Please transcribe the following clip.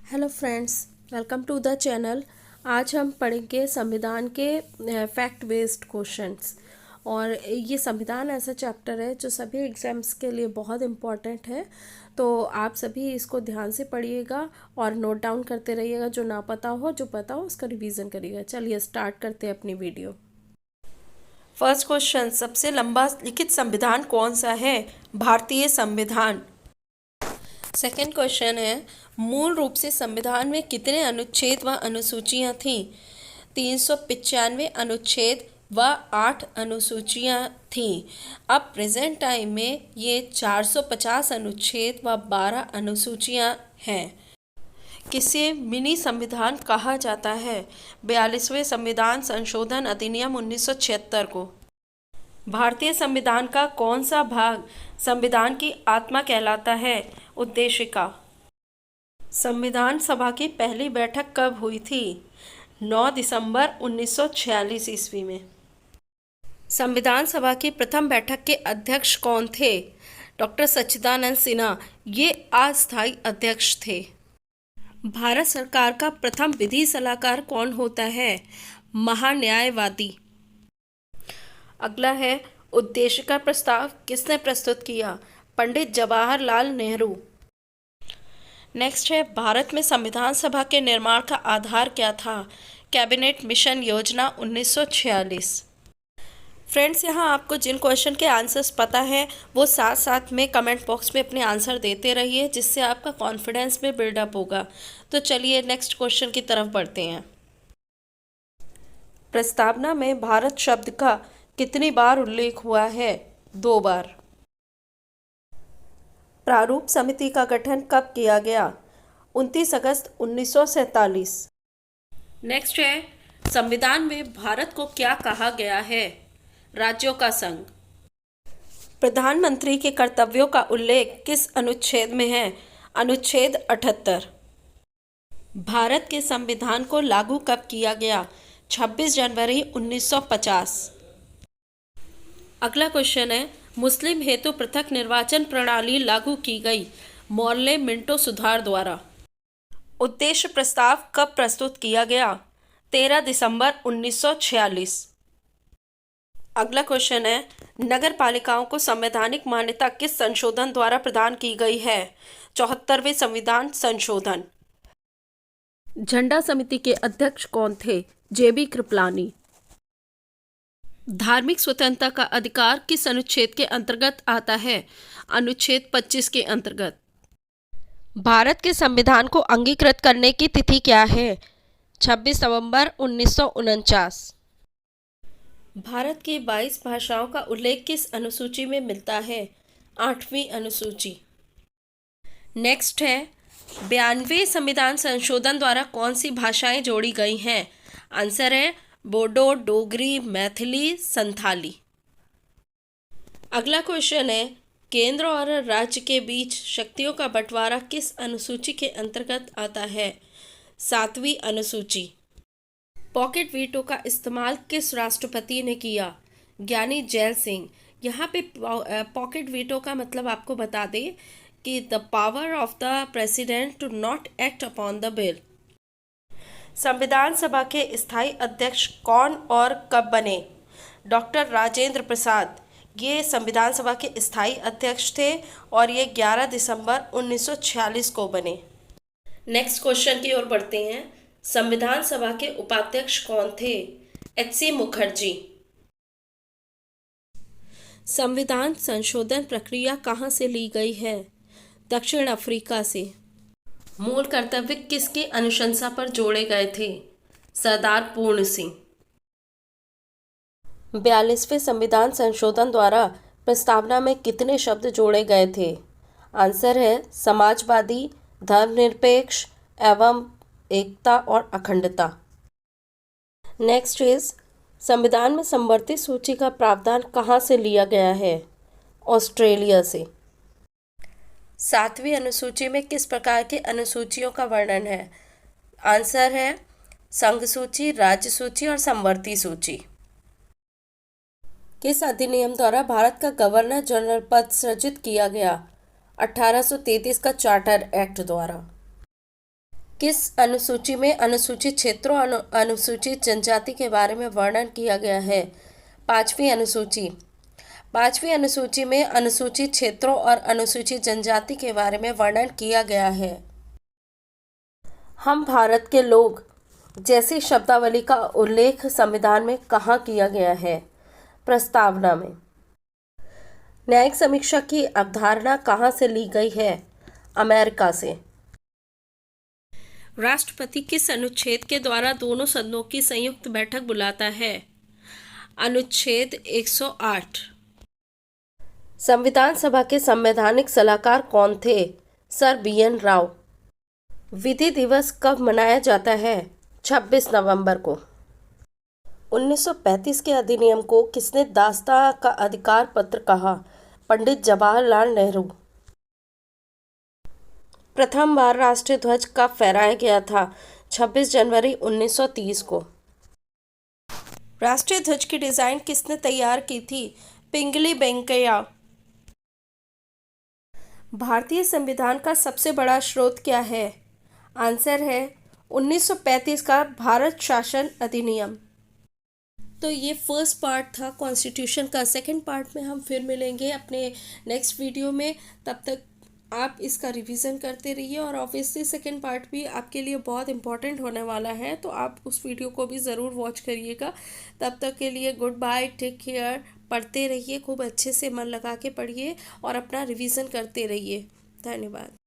Hello friends, welcome to the channel. आज हम पढ़ेंगे संविधान के फैक्ट बेस्ड क्वेश्चंस। और ये संविधान ऐसा चैप्टर है जो सभी एग्जाम्स के लिए बहुत इम्पॉर्टेंट है। तो आप सभी इसको ध्यान से पढ़िएगा और नोट डाउन करते रहिएगा। जो ना पता हो, जो पता हो उसका रिवीजन करिएगा। चलिए स्टार्ट करते हैं अपनी वीडियो। फर्स्ट क्वेश्चन, सबसे लंबा लिखित संविधान कौन सा है? भारतीय संविधान। सेकेंड क्वेश्चन है, मूल रूप से संविधान में कितने अनुच्छेद व अनुसूचियां थीं? 395 अनुच्छेद व 8 अनुसूचियां थीं। अब प्रेजेंट टाइम में ये 450 अनुच्छेद व 12 अनुसूचियां हैं। किसे मिनी संविधान कहा जाता है? 42वें संविधान संशोधन अधिनियम 1976 को। भारतीय संविधान का कौन सा भाग संविधान की आत्मा कहलाता है? उद्देशिका। संविधान सभा की पहली बैठक कब हुई थी? 9 दिसंबर 1946 ईस्वी में। संविधान सभा की प्रथम बैठक के अध्यक्ष कौन थे? डॉक्टर सच्चिदानंद सिन्हा। ये अस्थायी अध्यक्ष थे। भारत सरकार का प्रथम विधि सलाहकार कौन होता है? महान्यायवादी। अगला है, उद्देशिका प्रस्ताव किसने प्रस्तुत किया? पंडित जवाहरलाल नेहरू। नेक्स्ट है, भारत में संविधान सभा के निर्माण का आधार क्या था? कैबिनेट मिशन योजना 1946। फ्रेंड्स, यहाँ आपको जिन क्वेश्चन के आंसर्स पता है वो साथ साथ में कमेंट बॉक्स में अपने आंसर देते रहिए, जिससे आपका कॉन्फिडेंस में बिल्डअप होगा। तो चलिए नेक्स्ट क्वेश्चन की तरफ बढ़ते हैं। प्रस्तावना में भारत शब्द का कितनी बार उल्लेख हुआ है? 2 बार। प्रारूप समिति का गठन कब किया गया? 29 अगस्त 1947। नेक्स्ट है, संविधान में भारत को क्या कहा गया है? राज्यों का संघ। प्रधानमंत्री के कर्तव्यों का उल्लेख किस अनुच्छेद में है? अनुच्छेद 78। भारत के संविधान को लागू कब किया गया? 26 जनवरी 1950। अगला क्वेश्चन है, मुस्लिम हेतु पृथक निर्वाचन प्रणाली लागू की गई मौर्ले मिंटो सुधार द्वारा। उद्देश्य प्रस्ताव कब प्रस्तुत किया गया? 13 दिसंबर 1946। अगला क्वेश्चन है, नगर पालिकाओं को संवैधानिक मान्यता किस संशोधन द्वारा प्रदान की गई है? 74वें संविधान संशोधन। झंडा समिति के अध्यक्ष कौन थे? जेबी कृपलानी। धार्मिक स्वतंत्रता का अधिकार किस अनुच्छेद के अंतर्गत आता है? अनुच्छेद 25 के अंतर्गत। भारत के संविधान को अंगीकृत करने की तिथि क्या है? 26 नवंबर 1949। भारत की 22 भाषाओं का उल्लेख किस अनुसूची में मिलता है? 8वीं अनुसूची। नेक्स्ट है, 92वें संविधान संशोधन द्वारा कौन सी भाषाएं जोड़ी गई हैं? आंसर है बोडो, डोगरी, मैथिली, संथाली। अगला क्वेश्चन है, केंद्र और राज्य के बीच शक्तियों का बंटवारा किस अनुसूची के अंतर्गत आता है? 7वीं अनुसूची। पॉकेट वीटो का इस्तेमाल किस राष्ट्रपति ने किया? ज्ञानी जैल सिंह। यहाँ पे पॉकेट वीटो का मतलब आपको बता दें कि the power of the president to not act upon the bill. संविधान सभा के स्थायी अध्यक्ष कौन और कब बने? डॉक्टर राजेंद्र प्रसाद। ये संविधान सभा के स्थायी अध्यक्ष थे और ये 11 दिसंबर 1946 को बने। नेक्स्ट क्वेश्चन की ओर बढ़ते हैं। संविधान सभा के उपाध्यक्ष कौन थे? एच.सी. मुखर्जी। संविधान संशोधन प्रक्रिया कहाँ से ली गई है? दक्षिण अफ्रीका से। मूल कर्तव्य किसकी अनुशंसा पर जोड़े गए थे? सरदार पूर्ण सिंह। 42वें संविधान संशोधन द्वारा प्रस्तावना में कितने शब्द जोड़े गए थे? आंसर है समाजवादी, धर्मनिरपेक्ष एवं एकता और अखंडता। नेक्स्ट इज, संविधान में समवर्ती सूची का प्रावधान कहाँ से लिया गया है? ऑस्ट्रेलिया से। 7वीं अनुसूची में किस प्रकार की अनुसूचियों का वर्णन है? आंसर है संघ सूची, राज्य सूची और समवर्ती सूची। किस अधिनियम द्वारा भारत का गवर्नर जनरल पद सृजित किया गया? 1833 का चार्टर एक्ट द्वारा। किस अनुसूची में अनुसूचित क्षेत्रों अनुसूचित जनजाति के बारे में वर्णन किया गया है? पांचवी अनुसूची। पांचवी अनुसूची में अनुसूचित क्षेत्रों और अनुसूचित जनजाति के बारे में वर्णन किया गया है। हम भारत के लोग जैसी शब्दावली का उल्लेख संविधान में कहाँ किया गया है? प्रस्तावना में। न्यायिक समीक्षा की अवधारणा कहाँ से ली गई है? अमेरिका से। राष्ट्रपति किस अनुच्छेद के द्वारा दोनों सदनों की संयुक्त बैठक बुलाता है? अनुच्छेद 108। संविधान सभा के संवैधानिक सलाहकार कौन थे? Sir BN. राव। विधि दिवस कब मनाया जाता है? 26 नवंबर को। 1935 के अधिनियम को किसने दास्तां का अधिकार पत्र कहा? पंडित जवाहरलाल नेहरू। प्रथम बार राष्ट्रीय ध्वज कब फहराया गया था? 26 जनवरी 1930 को। राष्ट्रीय ध्वज की डिजाइन किसने तैयार की थी? पिंगली वेंकैया। भारतीय संविधान का सबसे बड़ा स्रोत क्या है? आंसर है 1935 का भारत शासन अधिनियम। तो ये फर्स्ट पार्ट था कॉन्स्टिट्यूशन का। सेकंड पार्ट में हम फिर मिलेंगे अपने नेक्स्ट वीडियो में। तब तक आप इसका रिवीजन करते रहिए और ऑब्वियसली सेकंड पार्ट भी आपके लिए बहुत इंपॉर्टेंट होने वाला है, तो आप उस वीडियो को भी ज़रूर वॉच करिएगा। तब तक के लिए गुड बाय, टेक केयर। पढ़ते रहिए, खूब अच्छे से मन लगा के पढ़िए और अपना रिवीजन करते रहिए। धन्यवाद।